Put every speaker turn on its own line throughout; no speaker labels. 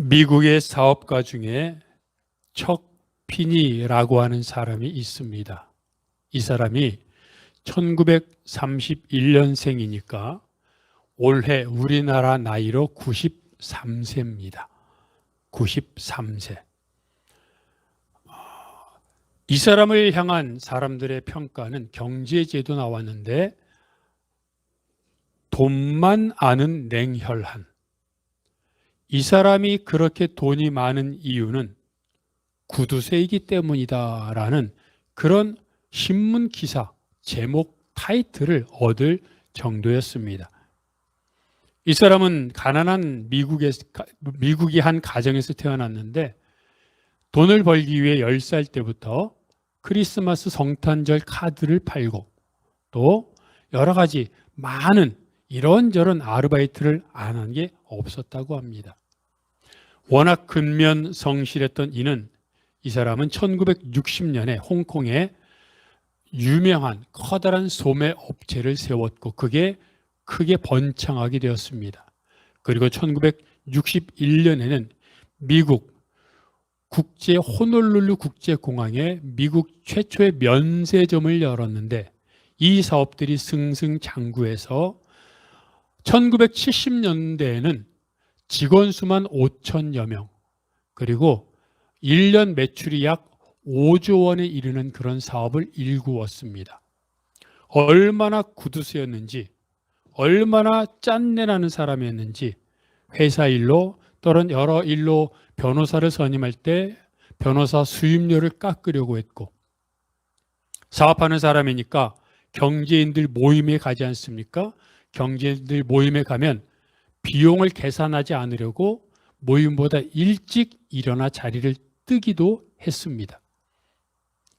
미국의 사업가 중에 척 피니라고 하는 사람이 있습니다. 이 사람이 1931년생이니까 올해 우리나라 나이로 93세입니다. 93세. 이 사람을 향한 사람들의 평가는 경제제도 나왔는데 돈만 아는 냉혈한. 이 사람이 그렇게 돈이 많은 이유는 구두쇠이기 때문이다라는 그런 신문 기사 제목 타이틀을 얻을 정도였습니다. 이 사람은 가난한 미국의 한 가정에서 태어났는데 돈을 벌기 위해 10살 때부터 크리스마스 성탄절 카드를 팔고 또 여러 가지 많은 이런저런 아르바이트를 안 한 게 없었다고 합니다. 워낙 근면 성실했던 이 사람은 1960년에 홍콩에 유명한 커다란 소매 업체를 세웠고 그게 크게 번창하게 되었습니다. 그리고 1961년에는 미국 국제 호놀룰루 국제공항에 미국 최초의 면세점을 열었는데 이 사업들이 승승장구해서 1970년대에는 직원 수만 5천여 명, 그리고 1년 매출이 약 5조 원에 이르는 그런 사업을 일구었습니다. 얼마나 구두쇠였는지, 얼마나 짠내나는 사람이었는지 회사 일로 또는 여러 일로 변호사를 선임할 때 변호사 수임료를 깎으려고 했고, 사업하는 사람이니까 경제인들 모임에 가지 않습니까? 경제인들 모임에 가면 비용을 계산하지 않으려고 모임보다 일찍 일어나 자리를 뜨기도 했습니다.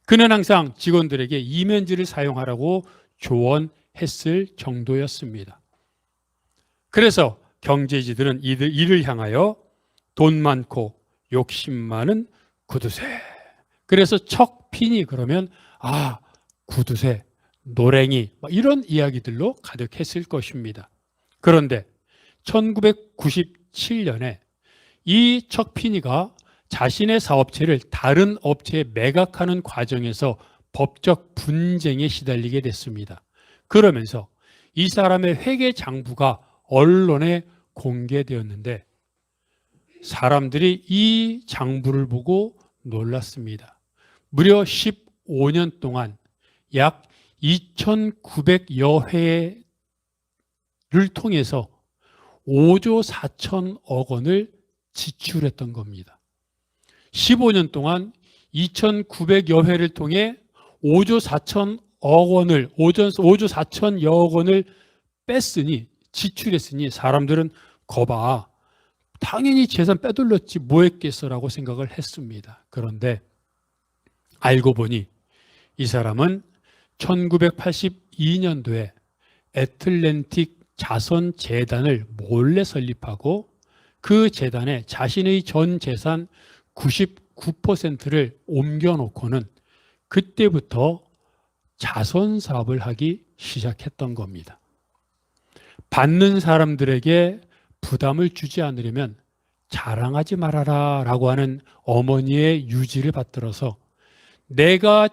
그는 항상 직원들에게 이면지를 사용하라고 조언했을 정도였습니다. 그래서 경제지들은 이를 향하여 돈 많고 욕심 많은 구두쇠. 그래서 척피니 그러면 구두쇠, 노랭이 이런 이야기들로 가득했을 것입니다. 그런데 1997년에 이 척피니가 자신의 사업체를 다른 업체에 매각하는 과정에서 법적 분쟁에 시달리게 됐습니다. 그러면서 이 사람의 회계 장부가 언론에 공개되었는데 사람들이 이 장부를 보고 놀랐습니다. 무려 15년 동안 약 2,900여 회를 통해서 5조 4천억 원을 지출했던 겁니다. 15년 동안 2,900여 회를 통해 5조 4천억 원을, 5조 4천여억 원을 뺐으니, 지출했으니 사람들은 거봐, 당연히 재산 빼돌렸지 뭐 했겠어라고 생각을 했습니다. 그런데 알고 보니 이 사람은 1982년도에 애틀랜틱 자선재단을 몰래 설립하고 그 재단에 자신의 전 재산 99%를 옮겨놓고는 그때부터 자선 사업을 하기 시작했던 겁니다. 받는 사람들에게 부담을 주지 않으려면 자랑하지 말아라 라고 하는 어머니의 유지를 받들어서 내가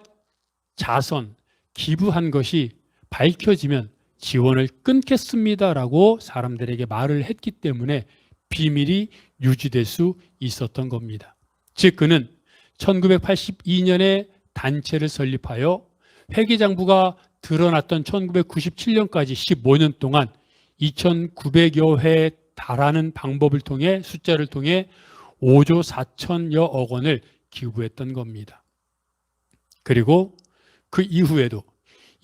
자선, 기부한 것이 밝혀지면 지원을 끊겠습니다라고 사람들에게 말을 했기 때문에 비밀이 유지될 수 있었던 겁니다. 즉 그는 1982년에 단체를 설립하여 회계장부가 드러났던 1997년까지 15년 동안 2,900여 회에 달하는 방법을 통해 숫자를 통해 5조 4천여억 원을 기부했던 겁니다. 그리고 그 이후에도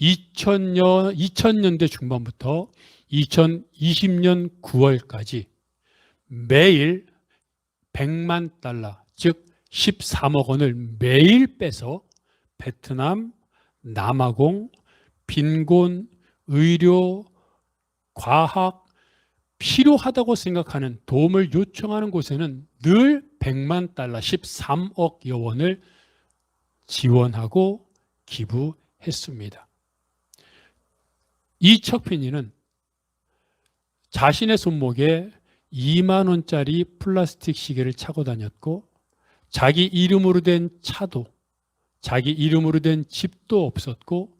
2000년대 중반부터 2020년 9월까지 매일 100만 달러, 즉 13억 원을 매일 빼서 베트남, 남아공, 빈곤, 의료, 과학, 필요하다고 생각하는 도움을 요청하는 곳에는 늘 100만 달러, 13억여 원을 지원하고 기부했습니다. 이 척피니는 자신의 손목에 2만 원짜리 플라스틱 시계를 차고 다녔고 자기 이름으로 된 차도 자기 이름으로 된 집도 없었고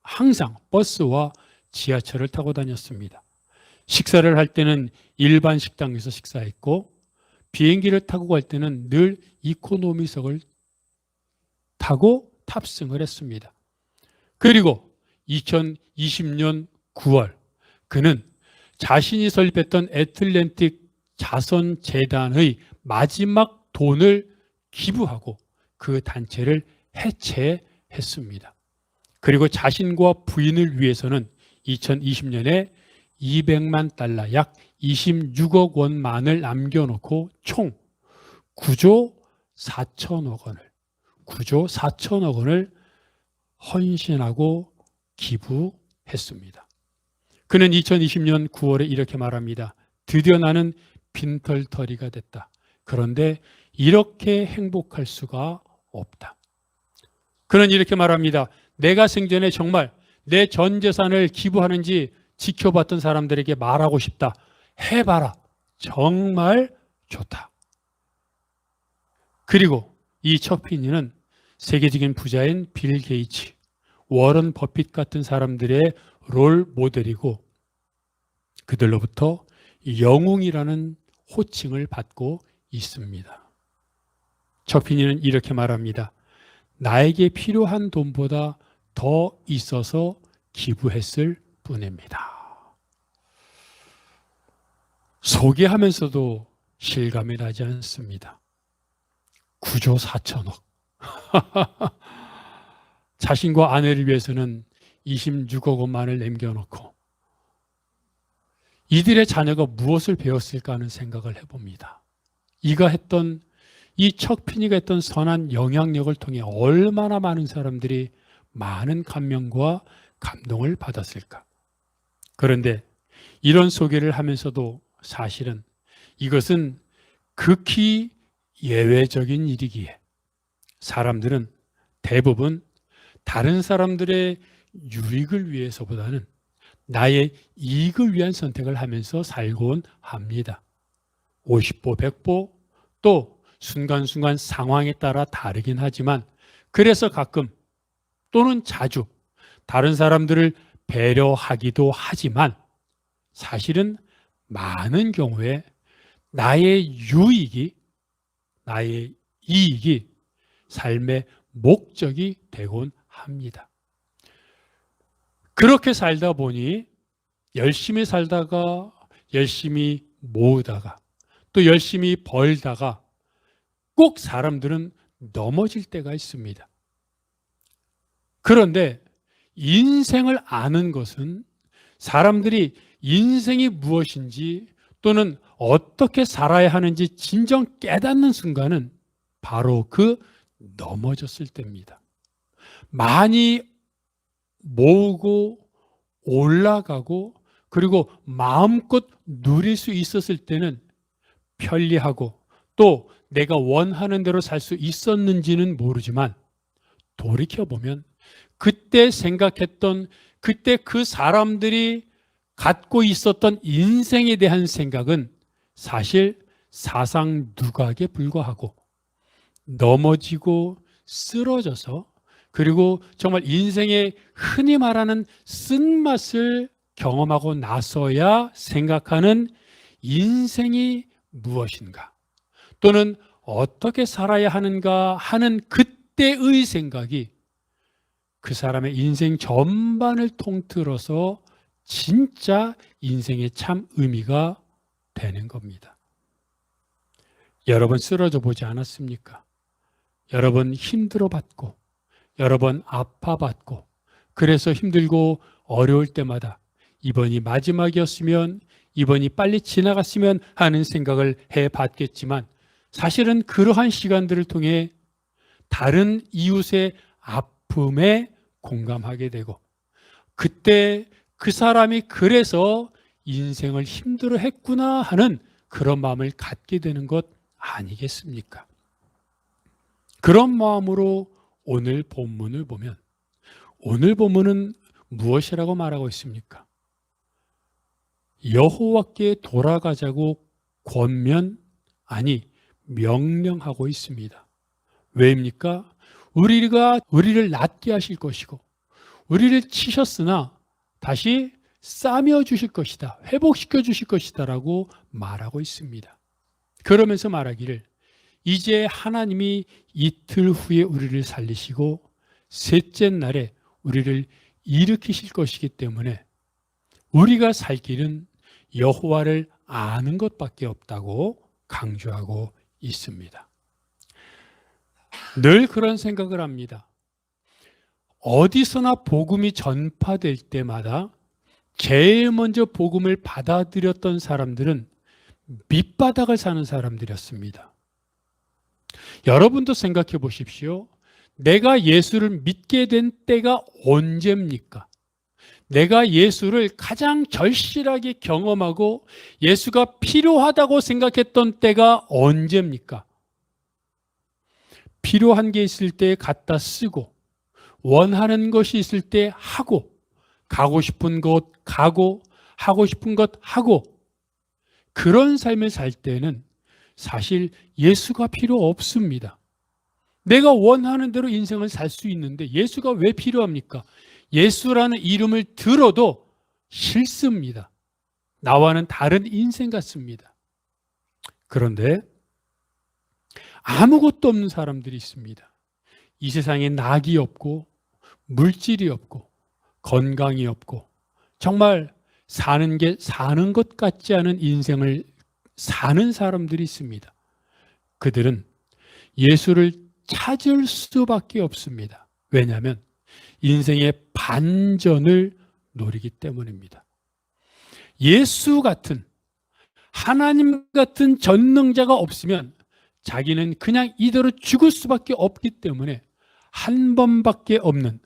항상 버스와 지하철을 타고 다녔습니다. 식사를 할 때는 일반 식당에서 식사했고 비행기를 타고 갈 때는 늘 이코노미석을 타고 탑승을 했습니다. 그리고 2020년 9월 그는 자신이 설립했던 애틀랜틱 자선재단의 마지막 돈을 기부하고 그 단체를 해체했습니다. 그리고 자신과 부인을 위해서는 2020년에 200만 달러, 약 26억 원만을 남겨놓고 총 9조 4천억 원을 헌신하고 기부했습니다. 그는 2020년 9월에 이렇게 말합니다. 드디어 나는 빈털터리가 됐다. 그런데 이렇게 행복할 수가 없다. 그는 이렇게 말합니다. 내가 생전에 정말 내 전 재산을 기부하는지 지켜봤던 사람들에게 말하고 싶다. 해봐라. 정말 좋다. 그리고 이 척피니는 세계적인 부자인 빌 게이츠, 워런 버핏 같은 사람들의 롤 모델이고 그들로부터 영웅이라는 호칭을 받고 있습니다. 척피니는 이렇게 말합니다. 나에게 필요한 돈보다 더 있어서 기부했을 뿐입니다. 소개하면서도 실감이 나지 않습니다. 9조 4천억. 자신과 아내를 위해서는 26억 원만을 남겨놓고 이들의 자녀가 무엇을 배웠을까 하는 생각을 해봅니다. 이 척피니가 했던 선한 영향력을 통해 얼마나 많은 사람들이 많은 감명과 감동을 받았을까. 그런데 이런 소개를 하면서도 사실은 이것은 극히 예외적인 일이기에 사람들은 대부분 다른 사람들의 유익을 위해서보다는 나의 이익을 위한 선택을 하면서 살곤 합니다. 50보 100보 또 순간순간 상황에 따라 다르긴 하지만 그래서 가끔 또는 자주 다른 사람들을 배려하기도 하지만 사실은 많은 경우에 나의 이익이 삶의 목적이 되곤 합니다. 그렇게 살다 보니 열심히 살다가 열심히 모으다가 또 열심히 벌다가 꼭 사람들은 넘어질 때가 있습니다. 그런데 인생을 아는 것은 사람들이 인생이 무엇인지 또는 어떻게 살아야 하는지 진정 깨닫는 순간은 바로 그 넘어졌을 때입니다. 많이 모으고 올라가고 그리고 마음껏 누릴 수 있었을 때는 편리하고 또 내가 원하는 대로 살 수 있었는지는 모르지만 돌이켜보면 그때 생각했던 그때 그 사람들이 갖고 있었던 인생에 대한 생각은 사실 사상 누각에 불과하고 넘어지고 쓰러져서 그리고 정말 인생의 흔히 말하는 쓴맛을 경험하고 나서야 생각하는 인생이 무엇인가 또는 어떻게 살아야 하는가 하는 그때의 생각이 그 사람의 인생 전반을 통틀어서 진짜 인생의 참 의미가 되는 겁니다. 여러 번 쓰러져 보지 않았습니까? 여러 번 힘들어 봤고 여러 번 아파봤고 그래서 힘들고 어려울 때마다 이번이 마지막이었으면 이번이 빨리 지나갔으면 하는 생각을 해봤겠지만 사실은 그러한 시간들을 통해 다른 이웃의 아픔에 공감하게 되고 그때 그 사람이 그래서 인생을 힘들어했구나 하는 그런 마음을 갖게 되는 것 아니겠습니까? 그런 마음으로 오늘 본문을 보면 오늘 본문은 무엇이라고 말하고 있습니까? 여호와께 돌아가자고 권면, 아니 명령하고 있습니다. 왜입니까? 우리를 낫게 하실 것이고 우리를 치셨으나 다시 싸매어 주실 것이다. 회복시켜 주실 것이다 라고 말하고 있습니다. 그러면서 말하기를 이제 하나님이 이틀 후에 우리를 살리시고 셋째 날에 우리를 일으키실 것이기 때문에 우리가 살 길은 여호와를 아는 것밖에 없다고 강조하고 있습니다. 늘 그런 생각을 합니다. 어디서나 복음이 전파될 때마다 제일 먼저 복음을 받아들였던 사람들은 밑바닥을 사는 사람들이었습니다. 여러분도 생각해 보십시오. 내가 예수를 믿게 된 때가 언제입니까? 내가 예수를 가장 절실하게 경험하고 예수가 필요하다고 생각했던 때가 언제입니까? 필요한 게 있을 때 갖다 쓰고 원하는 것이 있을 때 하고 가고 싶은 곳 가고 하고 싶은 것 하고 그런 삶을 살 때는 사실 예수가 필요 없습니다. 내가 원하는 대로 인생을 살 수 있는데 예수가 왜 필요합니까? 예수라는 이름을 들어도 싫습니다. 나와는 다른 인생 같습니다. 그런데 아무것도 없는 사람들이 있습니다. 이 세상에 낙이 없고 물질이 없고 건강이 없고 정말 사는 것 같지 않은 인생을 사는 사람들이 있습니다. 그들은 예수를 찾을 수밖에 없습니다. 왜냐하면 인생의 반전을 노리기 때문입니다. 예수 같은 하나님 같은 전능자가 없으면 자기는 그냥 이대로 죽을 수밖에 없기 때문에 한 번밖에 없는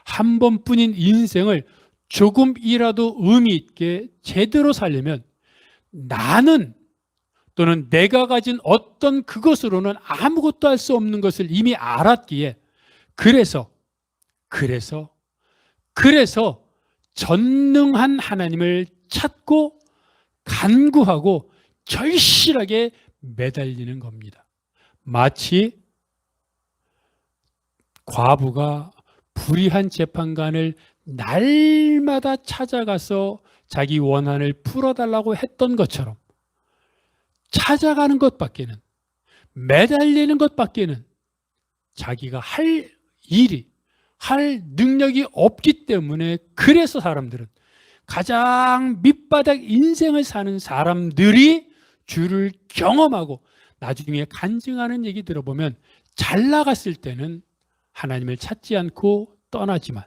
한 번뿐인 인생을 조금이라도 의미 있게 제대로 살려면 나는 또는 내가 가진 어떤 그것으로는 아무것도 할 수 없는 것을 이미 알았기에 그래서 전능한 하나님을 찾고 간구하고 절실하게 매달리는 겁니다. 마치 과부가 불의한 재판관을 날마다 찾아가서 자기 원한을 풀어달라고 했던 것처럼 찾아가는 것밖에는 매달리는 것밖에는 자기가 할 능력이 없기 때문에 그래서 사람들은 가장 밑바닥 인생을 사는 사람들이 주를 경험하고 나중에 간증하는 얘기 들어보면 잘 나갔을 때는 하나님을 찾지 않고 떠나지만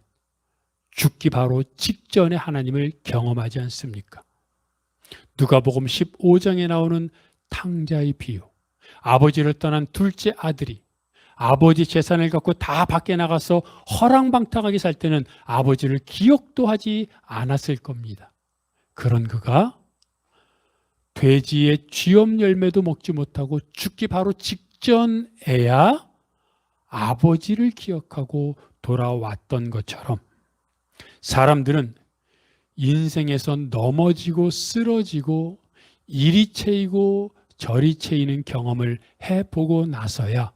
죽기 바로 직전에 하나님을 경험하지 않습니까? 누가복음 15장에 나오는 탕자의 비유, 아버지를 떠난 둘째 아들이 아버지 재산을 갖고 다 밖에 나가서 허랑방탕하게 살 때는 아버지를 기억도 하지 않았을 겁니다. 그런 그가 돼지의 쥐엄 열매도 먹지 못하고 죽기 바로 직전에야 아버지를 기억하고 돌아왔던 것처럼 사람들은 인생에서 넘어지고 쓰러지고 이리 채이고 저리 채이는 경험을 해보고 나서야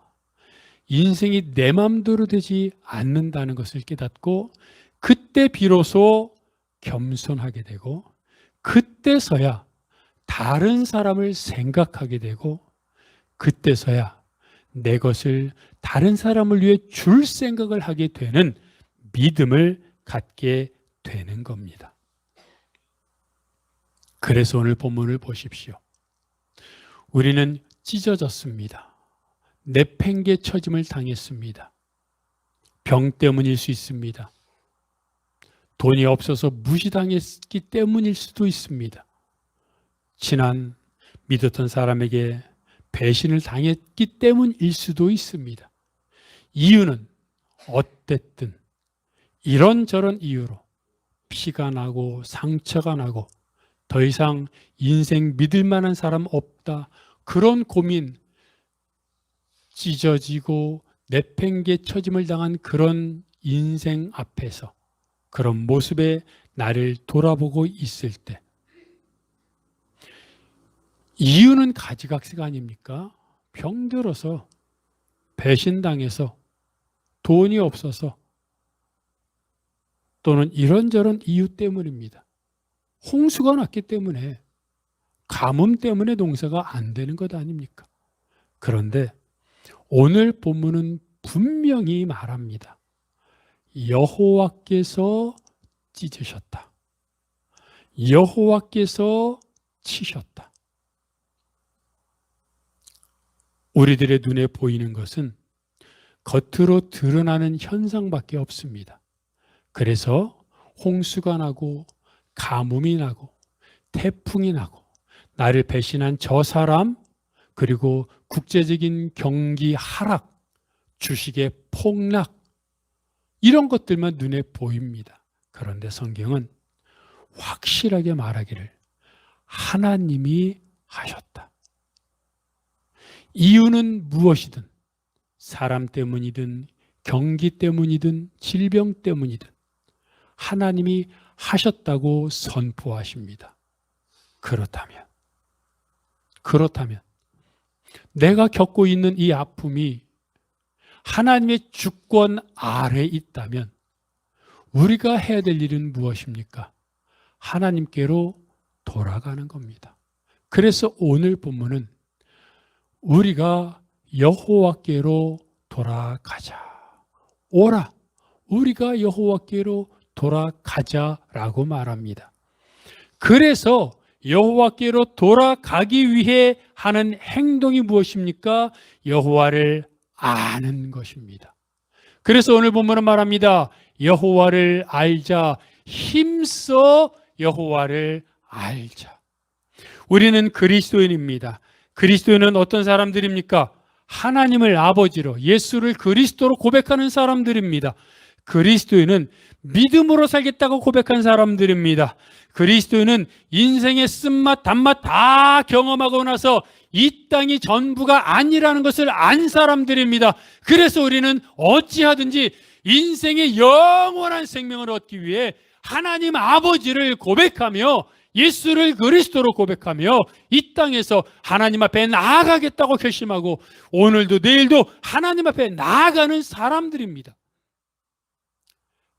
인생이 내 마음대로 되지 않는다는 것을 깨닫고 그때 비로소 겸손하게 되고 그때서야 다른 사람을 생각하게 되고 그때서야 내 것을 다른 사람을 위해 줄 생각을 하게 되는 믿음을 갖게 되는 겁니다. 그래서 오늘 본문을 보십시오. 우리는 찢어졌습니다. 내팽개쳐짐을 당했습니다. 병 때문일 수 있습니다. 돈이 없어서 무시당했기 때문일 수도 있습니다. 친한 믿었던 사람에게 배신을 당했기 때문일 수도 있습니다. 이유는 어쨌든 이런저런 이유로 피가 나고 상처가 나고 더 이상 인생 믿을 만한 사람 없다. 그런 고민, 찢어지고 내팽개쳐짐을 당한 그런 인생 앞에서 그런 모습에 나를 돌아보고 있을 때 이유는 가지각색 아닙니까? 병들어서, 배신당해서, 돈이 없어서, 또는 이런저런 이유 때문입니다. 홍수가 났기 때문에, 가뭄 때문에 농사가 안 되는 것 아닙니까? 그런데 오늘 본문은 분명히 말합니다. 여호와께서 찢으셨다. 여호와께서 치셨다. 우리들의 눈에 보이는 것은 겉으로 드러나는 현상밖에 없습니다. 그래서 홍수가 나고 가뭄이 나고 태풍이 나고 나를 배신한 저 사람, 그리고 국제적인 경기 하락, 주식의 폭락, 이런 것들만 눈에 보입니다. 그런데 성경은 확실하게 말하기를 하나님이 하셨다. 이유는 무엇이든, 사람 때문이든 경기 때문이든 질병 때문이든 하나님이 하셨다고 선포하십니다. 그렇다면 내가 겪고 있는 이 아픔이 하나님의 주권 아래에 있다면 우리가 해야 될 일은 무엇입니까? 하나님께로 돌아가는 겁니다. 그래서 오늘 본문은 우리가 여호와께로 돌아가자. 오라, 우리가 여호와께로 돌아가자라고 말합니다. 그래서 여호와께로 돌아가기 위해 하는 행동이 무엇입니까? 여호와를 아는 것입니다. 그래서 오늘 본문은 말합니다. 여호와를 알자. 힘써 여호와를 알자. 우리는 그리스도인입니다. 그리스도인은 어떤 사람들입니까? 하나님을 아버지로, 예수를 그리스도로 고백하는 사람들입니다. 그리스도인은 믿음으로 살겠다고 고백한 사람들입니다. 그리스도인은 인생의 쓴맛, 단맛 다 경험하고 나서 이 땅이 전부가 아니라는 것을 안 사람들입니다. 그래서 우리는 어찌하든지 인생의 영원한 생명을 얻기 위해 하나님 아버지를 고백하며 예수를 그리스도로 고백하며 이 땅에서 하나님 앞에 나아가겠다고 결심하고 오늘도 내일도 하나님 앞에 나아가는 사람들입니다.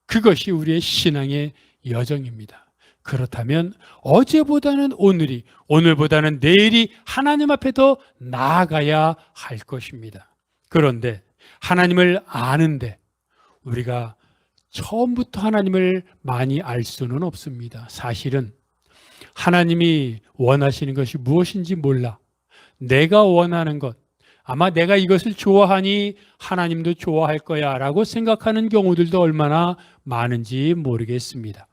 그것이 우리의 신앙의 여정입니다. 그렇다면 어제보다는 오늘이, 오늘보다는 내일이 하나님 앞에 더 나아가야 할 것입니다. 그런데 하나님을 아는데 우리가 처음부터 하나님을 많이 알 수는 없습니다. 사실은 하나님이 원하시는 것이 무엇인지 몰라. 내가 원하는 것, 아마 내가 이것을 좋아하니 하나님도 좋아할 거야 라고 생각하는 경우들도 얼마나 많은지 모르겠습니다.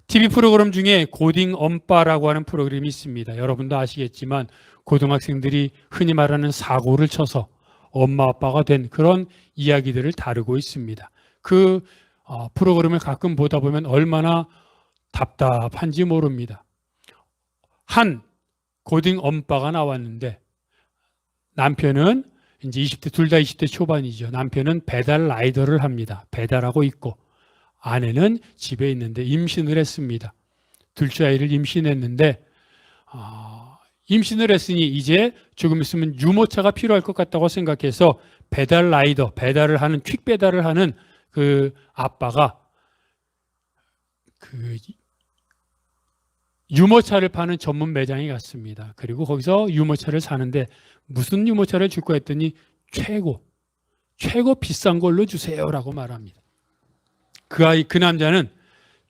TV 프로그램 중에 고딩 엄빠라고 하는 프로그램이 있습니다. 여러분도 아시겠지만 고등학생들이 흔히 말하는 사고를 쳐서 엄마 아빠가 된 그런 이야기들을 다루고 있습니다. 그 프로그램을 가끔 보다 보면 얼마나 답답한지 모릅니다. 한 고딩 엄빠가 나왔는데 남편은 이제 20대, 둘 다 20대 초반이죠. 남편은 배달 라이더를 합니다. 배달하고 있고 아내는 집에 있는데 임신을 했습니다. 둘째 아이를 임신했는데 임신을 했으니 이제 조금 있으면 유모차가 필요할 것 같다고 생각해서 배달 라이더, 배달을 하는 퀵 배달을 하는 그 아빠가 그 유모차를 파는 전문 매장에 갔습니다. 그리고 거기서 유모차를 사는데 무슨 유모차를 줄까 했더니 최고 비싼 걸로 주세요라고 말합니다. 그 남자는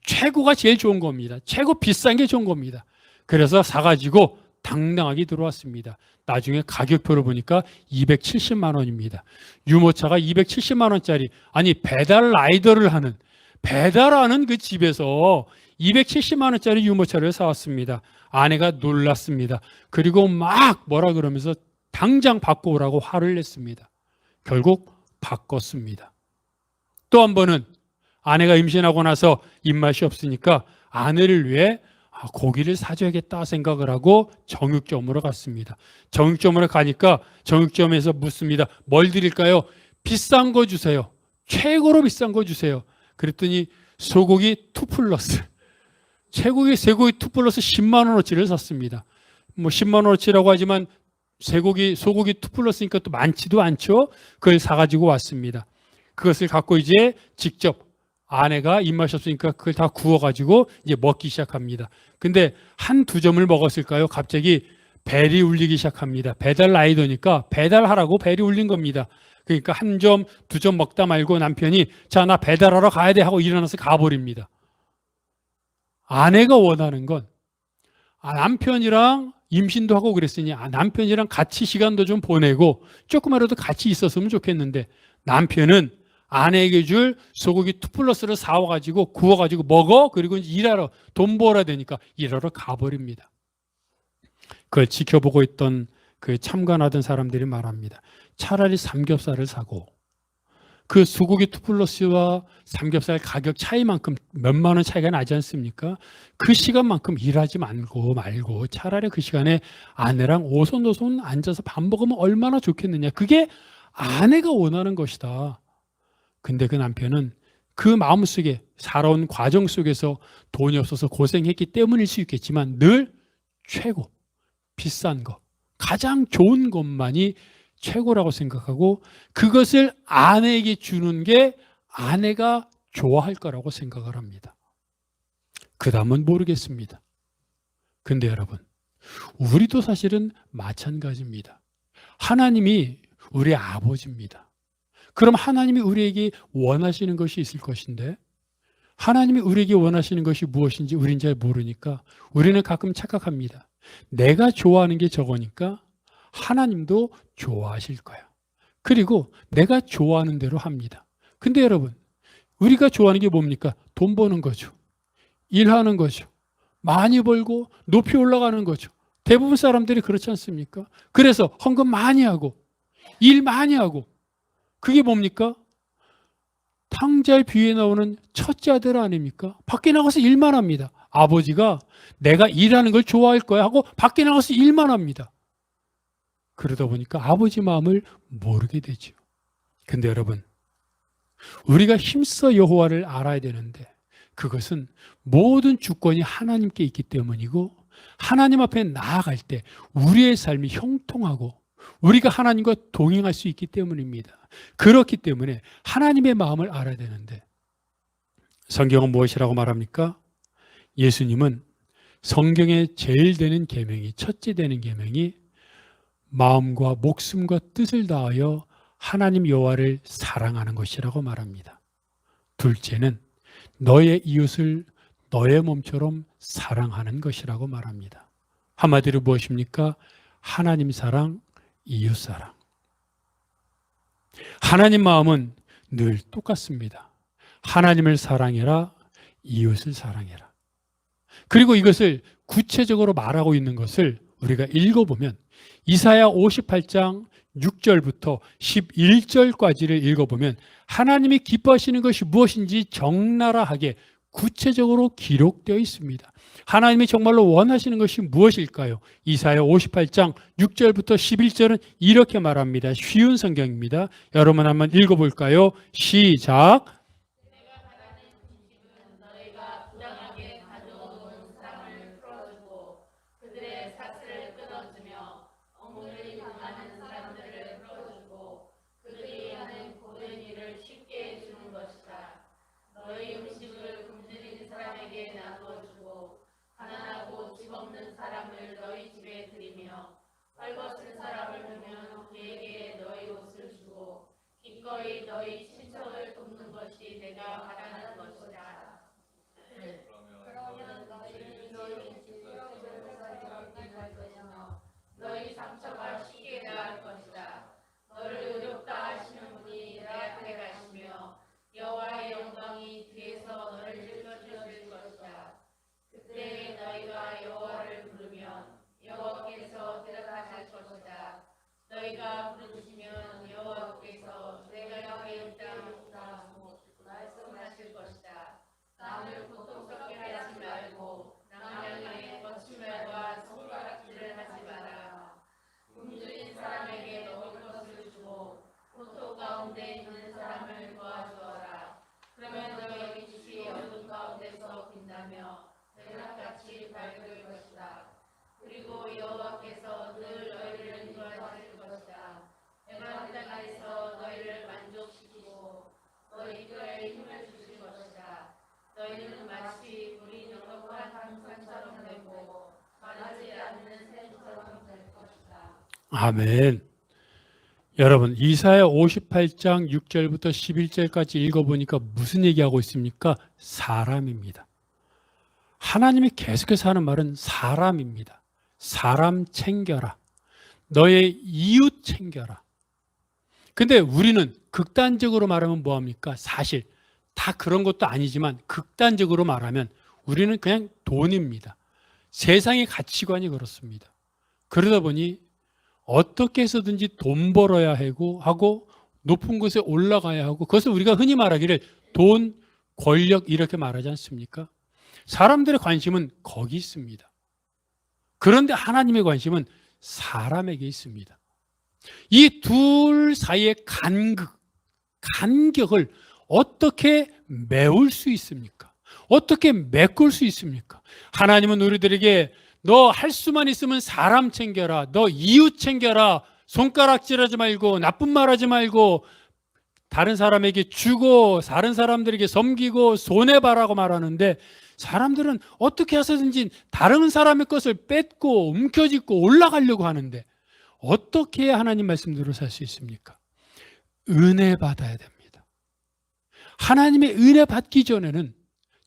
최고가 제일 좋은 겁니다. 최고 비싼 게 좋은 겁니다. 그래서 사가지고 당당하게 들어왔습니다. 나중에 가격표를 보니까 270만 원입니다. 유모차가 270만 원짜리, 아니 배달 라이더를 하는, 배달하는 그 집에서 270만 원짜리 유모차를 사왔습니다. 아내가 놀랐습니다. 그리고 막 뭐라 그러면서 당장 바꿔오라고 화를 냈습니다. 결국 바꿨습니다. 또 한 번은 아내가 임신하고 나서 입맛이 없으니까 아내를 위해 고기를 사줘야겠다 생각을 하고 정육점으로 갔습니다. 정육점으로 가니까 정육점에서 묻습니다. 뭘 드릴까요? 비싼 거 주세요. 최고로 비싼 거 주세요. 그랬더니 소고기 2 플러스, 쇠고기 2 플러스 10만 원어치를 샀습니다. 뭐 10만 원어치라고 하지만 소고기 2+니까 또 많지도 않죠. 그걸 사가지고 왔습니다. 그것을 갖고 이제 직접 아내가 입맛이 없으니까 그걸 다 구워가지고 이제 먹기 시작합니다. 근데 한두 점을 먹었을까요? 갑자기 벨이 울리기 시작합니다. 배달 라이더니까 배달하라고 벨이 울린 겁니다. 그러니까 한 점, 두 점 먹다 말고 남편이 자, 나 배달하러 가야 돼 하고 일어나서 가버립니다. 아내가 원하는 건 남편이랑 임신도 하고 그랬으니 남편이랑 같이 시간도 좀 보내고 조금이라도 같이 있었으면 좋겠는데 남편은 아내에게 줄 소고기 2+를 사와가지고 구워가지고 먹어. 그리고 이제 일하러 돈 벌어야 되니까 일하러 가버립니다. 그걸 지켜보고 있던 그 참관하던 사람들이 말합니다. 차라리 삼겹살을 사고 그 소고기 2+와 삼겹살 가격 차이만큼 몇만 원 차이가 나지 않습니까? 그 시간만큼 일하지 말고 차라리 그 시간에 아내랑 오손도손 앉아서 밥 먹으면 얼마나 좋겠느냐. 그게 아내가 원하는 것이다. 근데 그 남편은 그 마음속에 살아온 과정 속에서 돈이 없어서 고생했기 때문일 수 있겠지만 늘 최고, 비싼 거, 가장 좋은 것만이 최고라고 생각하고 그것을 아내에게 주는 게 아내가 좋아할 거라고 생각을 합니다. 그 다음은 모르겠습니다. 근데 여러분, 우리도 사실은 마찬가지입니다. 하나님이 우리 아버지입니다. 그럼 하나님이 우리에게 원하시는 것이 있을 것인데 하나님이 우리에게 원하시는 것이 무엇인지 우린 잘 모르니까 우리는 가끔 착각합니다. 내가 좋아하는 게 저거니까 하나님도 좋아하실 거야. 그리고 내가 좋아하는 대로 합니다. 근데 여러분, 우리가 좋아하는 게 뭡니까? 돈 버는 거죠. 일하는 거죠. 많이 벌고 높이 올라가는 거죠. 대부분 사람들이 그렇지 않습니까? 그래서 헌금 많이 하고 일 많이 하고 그게 뭡니까? 탕자의 비유에 나오는 첫째 아들 아닙니까? 밖에 나가서 일만 합니다. 아버지가 내가 일하는 걸 좋아할 거야 하고 밖에 나가서 일만 합니다. 그러다 보니까 아버지 마음을 모르게 되죠. 근데 여러분, 우리가 힘써 여호와를 알아야 되는데 그것은 모든 주권이 하나님께 있기 때문이고 하나님 앞에 나아갈 때 우리의 삶이 형통하고 우리가 하나님과 동행할 수 있기 때문입니다. 그렇기 때문에 하나님의 마음을 알아야 되는데 성경은 무엇이라고 말합니까? 예수님은 성경에 제일 되는 계명이 첫째 되는 계명이 마음과 목숨과 뜻을 다하여 하나님 여호와를 사랑하는 것이라고 말합니다. 둘째는 너의 이웃을 너의 몸처럼 사랑하는 것이라고 말합니다. 한마디로 무엇입니까? 하나님 사랑, 이웃 사랑. 하나님 마음은 늘 똑같습니다. 하나님을 사랑해라, 이웃을 사랑해라. 그리고 이것을 구체적으로 말하고 있는 것을 우리가 읽어보면 이사야 58장 6절부터 11절까지를 읽어보면 하나님이 기뻐하시는 것이 무엇인지 적나라하게 구체적으로 기록되어 있습니다. 하나님이 정말로 원하시는 것이 무엇일까요? 이사야 58장 6절부터 11절은 이렇게 말합니다. 쉬운 성경입니다. 여러분 한번 읽어볼까요? 시작.
이끌어의 힘을 주실 것이다. 너희는 마치 물이 넉넉한 강산처럼 되고 마르지 않는 샘처럼 될 것이다.
아멘. 여러분, 이사야 58장 6절부터 11절까지 읽어보니까 무슨 얘기하고 있습니까? 사람입니다. 하나님이 계속해서 하는 말은 사람입니다. 사람 챙겨라. 너의 이웃 챙겨라. 근데 우리는 극단적으로 말하면 뭐합니까? 사실 다 그런 것도 아니지만 극단적으로 말하면 우리는 그냥 돈입니다. 세상의 가치관이 그렇습니다. 그러다 보니 어떻게 해서든지 돈 벌어야 하고 높은 곳에 올라가야 하고, 그것을 우리가 흔히 말하기를 돈, 권력 이렇게 말하지 않습니까? 사람들의 관심은 거기 있습니다. 그런데 하나님의 관심은 사람에게 있습니다. 이 둘 사이의 간격을 어떻게 메울 수 있습니까? 어떻게 메꿀 수 있습니까? 하나님은 우리들에게 너 할 수만 있으면 사람 챙겨라, 너 이웃 챙겨라, 손가락질하지 말고 나쁜 말하지 말고 다른 사람에게 주고 다른 사람들에게 섬기고 손해봐라고 말하는데, 사람들은 어떻게 해서든지 다른 사람의 것을 뺏고 움켜쥐고 올라가려고 하는데 어떻게 해야 하나님 말씀대로 살 수 있습니까? 은혜 받아야 됩니다. 하나님의 은혜 받기 전에는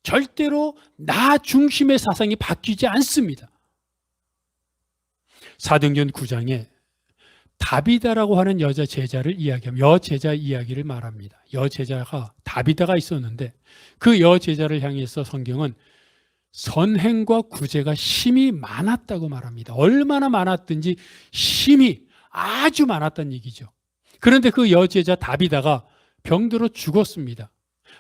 절대로 나 중심의 사상이 바뀌지 않습니다. 사도행전 9장에 다비다라고 하는 여자 제자를 여제자 이야기를 말합니다. 여제자가 다비다가 있었는데 그 여제자를 향해서 성경은 선행과 구제가 심히 많았다고 말합니다. 얼마나 많았든지 심히 아주 많았다는 얘기죠. 그런데 그 여제자 다비다가 병들어 죽었습니다.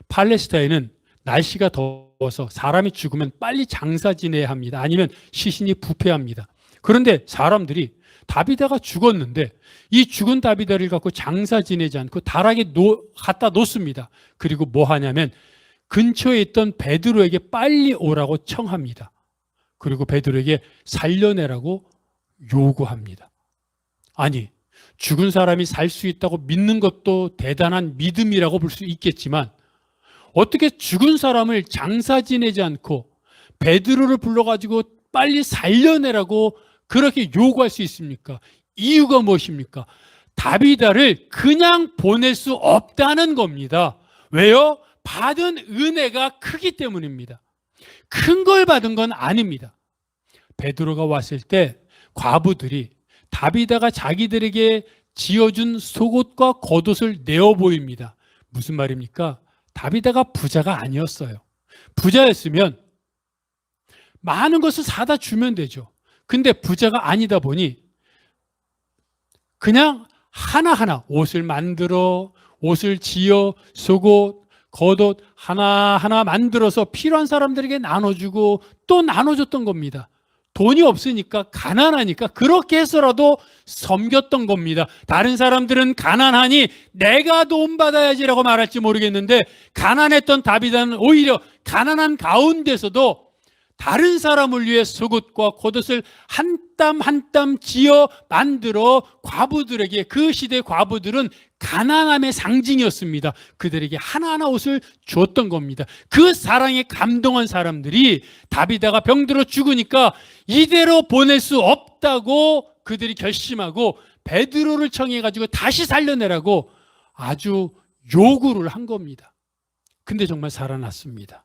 팔레스타인은 날씨가 더워서 사람이 죽으면 빨리 장사 지내야 합니다. 아니면 시신이 부패합니다. 그런데 사람들이 다비다가 죽었는데 이 죽은 다비다를 갖고 장사 지내지 않고 다락에 갖다 놓습니다. 그리고 뭐 하냐면 근처에 있던 베드로에게 빨리 오라고 청합니다. 그리고 베드로에게 살려내라고 요구합니다. 아니, 죽은 사람이 살 수 있다고 믿는 것도 대단한 믿음이라고 볼 수 있겠지만 어떻게 죽은 사람을 장사 지내지 않고 베드로를 불러가지고 빨리 살려내라고 그렇게 요구할 수 있습니까? 이유가 무엇입니까? 다비다를 그냥 보낼 수 없다는 겁니다. 왜요? 받은 은혜가 크기 때문입니다. 큰 걸 받은 건 아닙니다. 베드로가 왔을 때 과부들이 다비다가 자기들에게 지어준 속옷과 겉옷을 내어 보입니다. 무슨 말입니까? 다비다가 부자가 아니었어요. 부자였으면 많은 것을 사다 주면 되죠. 근데 부자가 아니다 보니 그냥 하나하나 옷을 만들어, 옷을 지어, 속옷, 겉옷 하나하나 만들어서 필요한 사람들에게 나눠주고 또 나눠줬던 겁니다. 돈이 없으니까, 가난하니까 그렇게 해서라도 섬겼던 겁니다. 다른 사람들은 가난하니 내가 돈 받아야지라고 말할지 모르겠는데 가난했던 다비다는 오히려 가난한 가운데서도 다른 사람을 위해 속옷과 겉옷을 한 땀 한 땀 지어 만들어 과부들에게, 그 시대 과부들은 가난함의 상징이었습니다. 그들에게 하나하나 옷을 줬던 겁니다. 그 사랑에 감동한 사람들이 다비다가 병들어 죽으니까 이대로 보낼 수 없다고 그들이 결심하고 베드로를 청해가지고 다시 살려내라고 아주 요구를 한 겁니다. 근데 정말 살아났습니다.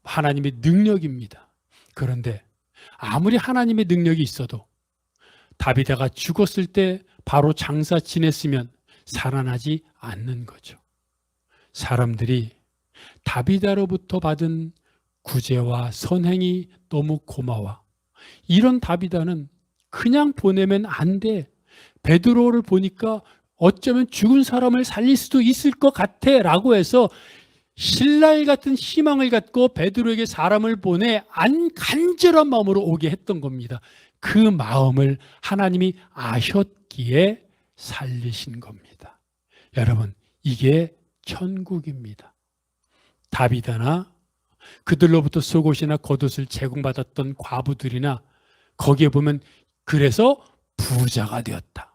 하나님의 능력입니다. 그런데 아무리 하나님의 능력이 있어도 다비다가 죽었을 때 바로 장사 지냈으면 살아나지 않는 거죠. 사람들이 다비다로부터 받은 구제와 선행이 너무 고마워. 이런 다비다는 그냥 보내면 안 돼. 베드로를 보니까 어쩌면 죽은 사람을 살릴 수도 있을 것 같아 라고 해서 신랄 같은 희망을 갖고 베드로에게 사람을 보내 간절한 마음으로 오게 했던 겁니다. 그 마음을 하나님이 아셨기에 살리신 겁니다. 여러분, 이게 천국입니다. 다비다나 그들로부터 속옷이나 겉옷을 제공받았던 과부들이나 거기에 보면 그래서 부자가 되었다,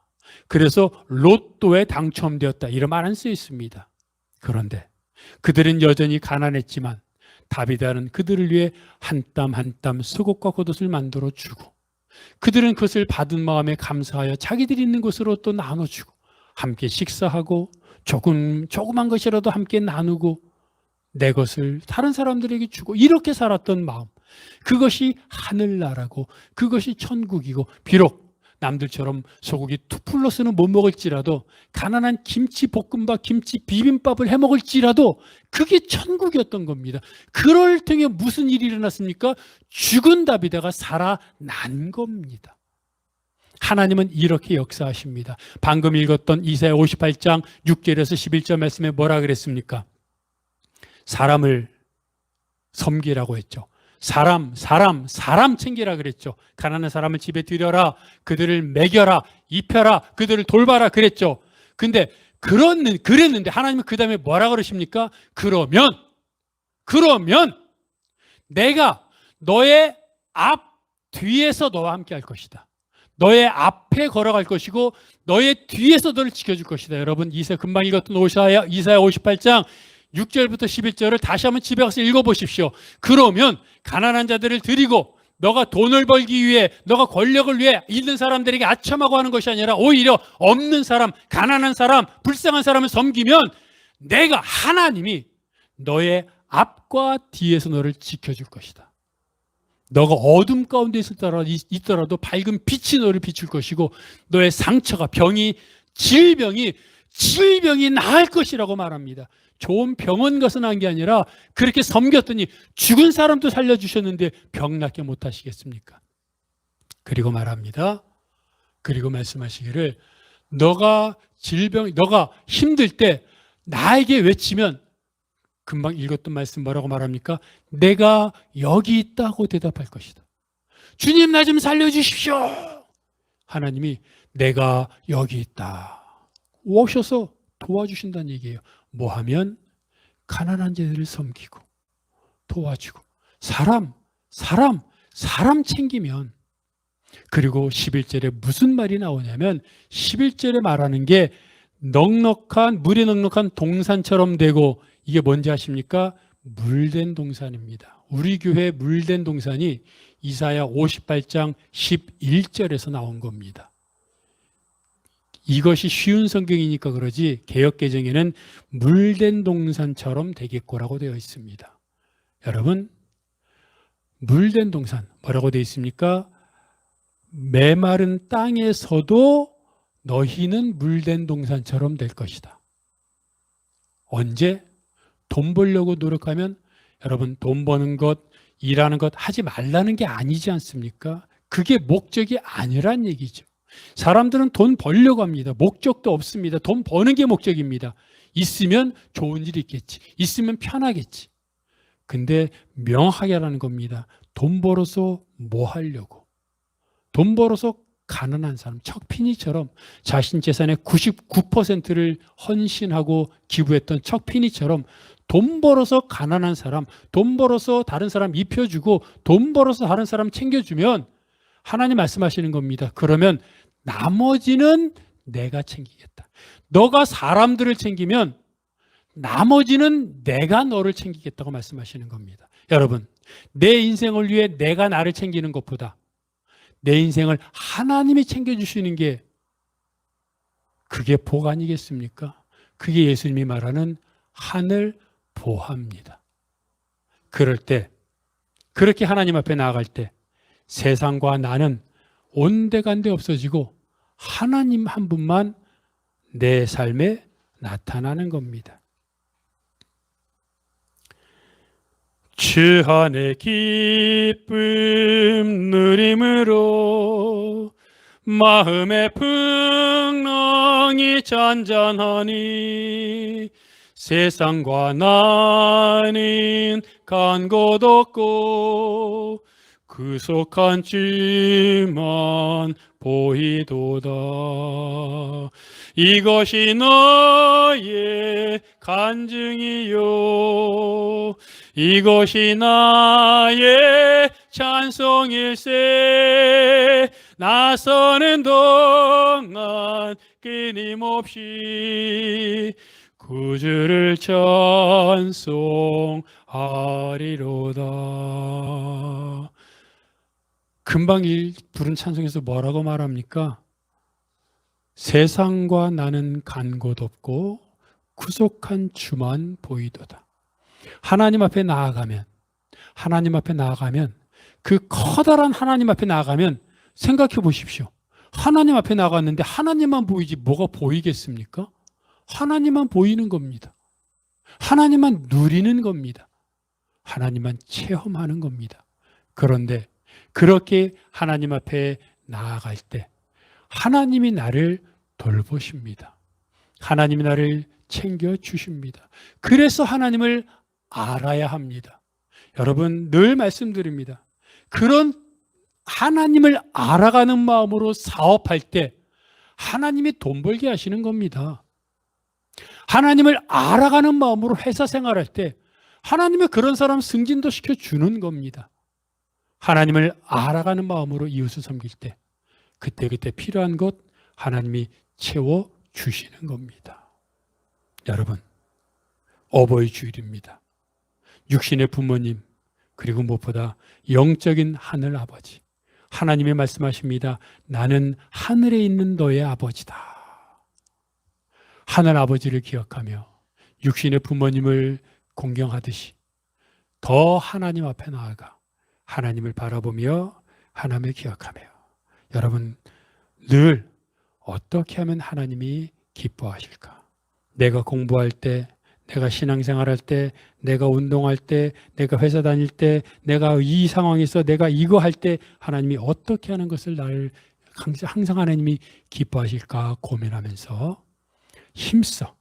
그래서 로또에 당첨되었다 이런 말 안 쓰여 있습니다. 그런데 그들은 여전히 가난했지만 다비다는 그들을 위해 한 땀 한 땀 속옷과 겉옷을 만들어 주고 그들은 그것을 받은 마음에 감사하여 자기들이 있는 곳으로 또 나눠주고 함께 식사하고 조그만 것이라도 함께 나누고 내 것을 다른 사람들에게 주고 이렇게 살았던 마음, 그것이 하늘나라고 그것이 천국이고 비록 남들처럼 소고기 2+는 못 먹을지라도 가난한 김치 볶음밥, 김치 비빔밥을 해 먹을지라도 그게 천국이었던 겁니다. 그럴 등에 무슨 일이 일어났습니까? 죽은 다비다가 살아난 겁니다. 하나님은 이렇게 역사하십니다. 방금 읽었던 이사야 58장 6절에서 11절 말씀에 뭐라 그랬습니까? 사람을 섬기라고 했죠. 사람 챙기라 그랬죠. 가난한 사람을 집에 들여라, 그들을 먹여라, 입혀라, 그들을 돌봐라 그랬죠. 근데 그랬는데 하나님은 그 다음에 뭐라 그러십니까? 그러면 내가 너의 뒤에서 너와 함께 할 것이다. 너의 앞에 걸어갈 것이고 너의 뒤에서 너를 지켜줄 것이다. 여러분, 금방 읽었던 이사야 58장 6절부터 11절을 다시 한번 집에 가서 읽어보십시오. 그러면 가난한 자들을 드리고 너가 돈을 벌기 위해, 너가 권력을 위해 있는 사람들에게 아첨하고 하는 것이 아니라 오히려 없는 사람, 가난한 사람, 불쌍한 사람을 섬기면 내가 하나님이 너의 앞과 뒤에서 너를 지켜줄 것이다. 너가 어둠 가운데 있더라도 밝은 빛이 너를 비출 것이고 너의 상처가, 질병이 나을 것이라고 말합니다. 좋은 병원 가서 난 게 아니라 그렇게 섬겼더니 죽은 사람도 살려주셨는데 병 낫게 못하시겠습니까? 그리고 말합니다. 그리고 말씀하시기를 너가 힘들 때 나에게 외치면, 금방 읽었던 말씀 뭐라고 말합니까? 내가 여기 있다고 대답할 것이다. 주님, 나 좀 살려주십시오. 하나님이 내가 여기 있다 오셔서 도와주신다는 얘기예요. 뭐 하면? 가난한 자들을 섬기고 도와주고 사람 챙기면. 그리고 11절에 무슨 말이 나오냐면 11절에 말하는 게 물이 넉넉한 동산처럼 되고, 이게 뭔지 아십니까? 물된 동산입니다. 우리 교회 물된 동산이 이사야 58장 11절에서 나온 겁니다. 이것이 쉬운 성경이니까 그러지 개역개정에는 물된 동산처럼 되겠고라고 되어 있습니다. 여러분, 물된 동산 뭐라고 되어 있습니까? 메마른 땅에서도 너희는 물된 동산처럼 될 것이다. 언제? 돈 벌려고 노력하면, 여러분, 돈 버는 것, 일하는 것 하지 말라는 게 아니지 않습니까? 그게 목적이 아니란 얘기죠. 사람들은 돈 벌려고 합니다. 목적도 없습니다. 돈 버는 게 목적입니다. 있으면 좋은 일이 있겠지. 있으면 편하겠지. 근데 명확하게 하라는 겁니다. 돈 벌어서 뭐 하려고? 돈 벌어서 가난한 사람, 척피니처럼 자신 재산의 99%를 헌신하고 기부했던 척피니처럼 돈 벌어서 가난한 사람, 돈 벌어서 다른 사람 입혀주고 돈 벌어서 다른 사람 챙겨주면 하나님 말씀하시는 겁니다. 그러면 나머지는 내가 챙기겠다. 너가 사람들을 챙기면 나머지는 내가 너를 챙기겠다고 말씀하시는 겁니다. 여러분, 내 인생을 위해 내가 나를 챙기는 것보다 내 인생을 하나님이 챙겨주시는 게 그게 복 아니겠습니까? 그게 예수님이 말하는 하늘 보합니다. 그럴 때, 그렇게 하나님 앞에 나아갈 때 세상과 나는 온데간데 없어지고 하나님 한 분만 내 삶에 나타나는 겁니다. 주 안에 기쁨 누림으로 마음의 풍랑이 잔잔하니 세상과 나는 간 곳 없고 구속한 주만 보이도다. 이것이 너의 간증이요 이것이 나의 찬송일세. 나서는 동안 끊임없이 구주를 찬송하리로다. 금방 부른 찬송에서 뭐라고 말합니까? 세상과 나는 간 곳 없고 구속한 주만 보이도다. 하나님 앞에 나아가면 그 커다란 하나님 앞에 나아가면 생각해 보십시오. 하나님 앞에 나갔는데 하나님만 보이지 뭐가 보이겠습니까? 하나님만 보이는 겁니다. 하나님만 누리는 겁니다. 하나님만 체험하는 겁니다. 그런데 그렇게 하나님 앞에 나아갈 때 하나님이 나를 돌보십니다. 하나님이 나를 챙겨주십니다. 그래서 하나님을 알아야 합니다. 여러분, 늘 말씀드립니다. 그런 하나님을 알아가는 마음으로 사업할 때 하나님이 돈 벌게 하시는 겁니다. 하나님을 알아가는 마음으로 회사 생활할 때 하나님이 그런 사람 승진도 시켜주는 겁니다. 하나님을 알아가는 마음으로 이웃을 섬길 때 그때그때 필요한 것 하나님이 채워주시는 겁니다. 여러분, 어버이 주일입니다. 육신의 부모님, 그리고 무엇보다 영적인 하늘 아버지, 하나님이 말씀하십니다. 나는 하늘에 있는 너의 아버지다. 하늘 아버지를 기억하며 육신의 부모님을 공경하듯이 더 하나님 앞에 나아가 하나님을 바라보며 하나님을 기억하며, 여러분, 늘 어떻게 하면 하나님이 기뻐하실까? 내가 공부할 때, 내가 신앙생활할 때, 내가 운동할 때, 내가 회사 다닐 때, 내가 이 상황에서 내가 이거 할 때 하나님이 어떻게 하는 것을 나를 항상 하나님이 기뻐하실까 고민하면서 힘써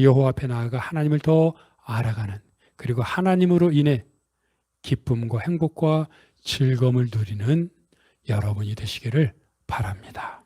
여호와 앞에 나아가 하나님을 더 알아가는, 그리고 하나님으로 인해 기쁨과 행복과 즐거움을 누리는 여러분이 되시기를 바랍니다.